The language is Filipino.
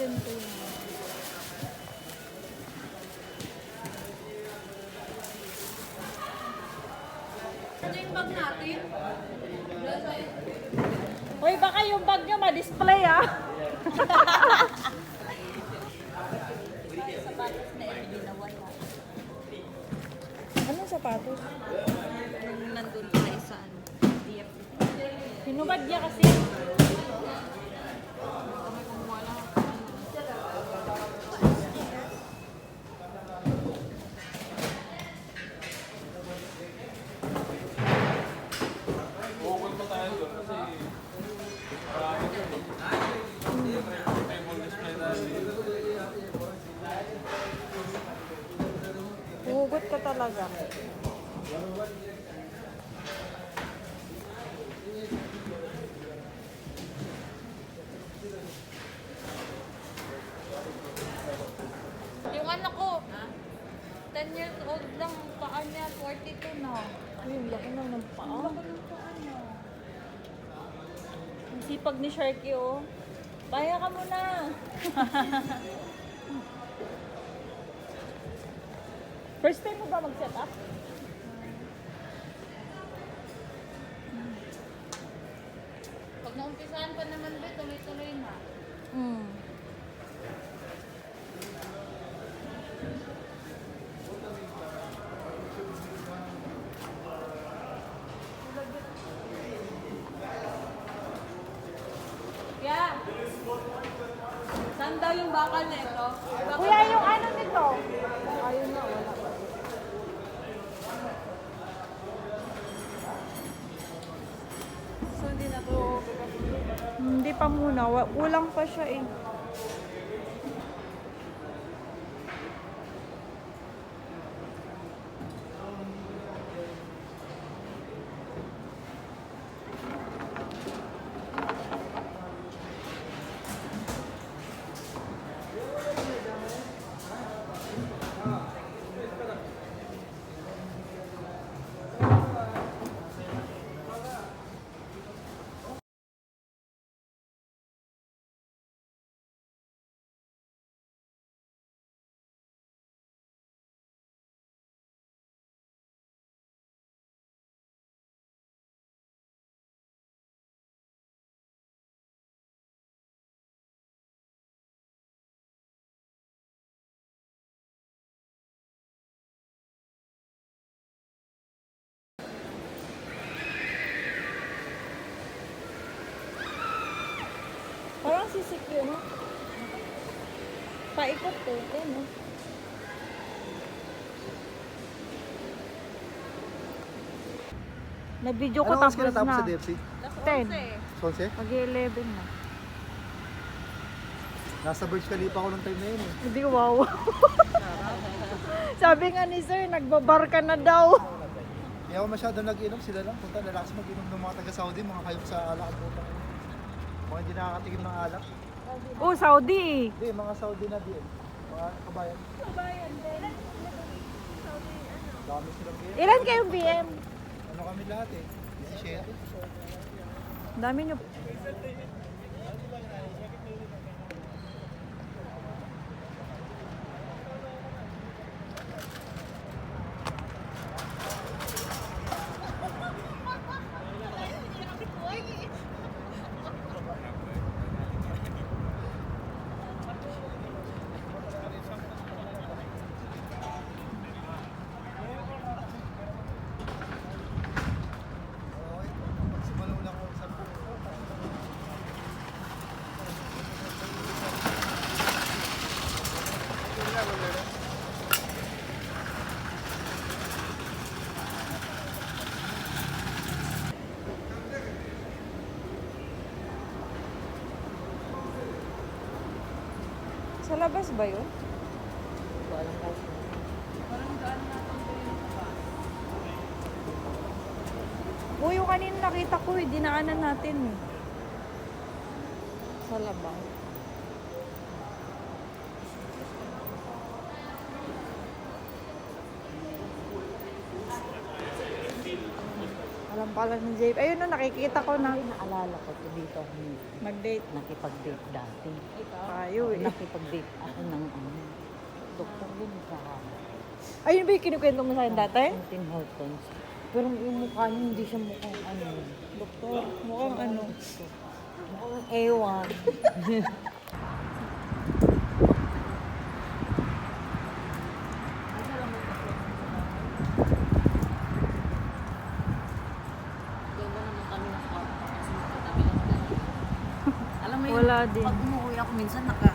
Sento yun. Ano yung bag natin? Hoy, baka yung bag nyo ma-display ah. Sapatos na hindi na wala. Anong sapatos? Yung nandun pala isa ano. DF. Pinubad niya kasi. Kami kumuha lang. Hugot ka talaga. Yung anak ko, 10 years old lang, paa niya, 42 na. Uy, ang laki na ng paa. Ano yung paa niya? Ang sipag ni Sharky oh. Baya ka muna. First time mo ba mag-set up? Pag naumpisahan pa naman ba, tuloy-tuloy na. Hmm. Yeah. Saan daw yung bakal na ito? Kuya, yung ano nito? Ayun na, wala pa. So, hindi na to. Hindi pa muna. Kulang pa siya eh. Parang sisik yun, no? Paikot to. Yan, no? Na-video ko Ano oras ka tapos natapos na. sa DFC? 10. 11? Mag-11 na. Nasa Burj Khalifa ako nung time na yun eh. Hindi, wow. Sabi nga ni sir, nagbabar ka na daw. Hindi ako masyado nag-inom, sila lang. Punta, lalakas mag-inom ng mga taga-Saudi, mga kayong sa alak at puta. Mga hindi nakakatikim ng alak. Oh, Saudi. Hindi, mga Saudi na din. Mga kabayan. Kabayan din. Dami silang game. Ilan kayong BM? Ano kami lahat eh? 17. Dami nyo. Magsimalo lang ako sa Sa labas ba yun? Parang daan natin ko yung baba. O, yung kanina nakita ko, dinaanan natin eh. Sa labas. Alam lang pala ni JP. Ayun na, nakikita ko na. Ay, naalala ko to dito ako Mag-date. nakipag-date dati. Tayo eh. Nakipag-date ako ng doktor din sa Ayun ba yung kinukwento mo sa akin dati? Tim Hortons. Pero yung mukha niya hindi siya mukhang Doktor, mukhang ano. mukhang ewan. Alam mo yun, Wala din. pag umuwi ako minsan, naka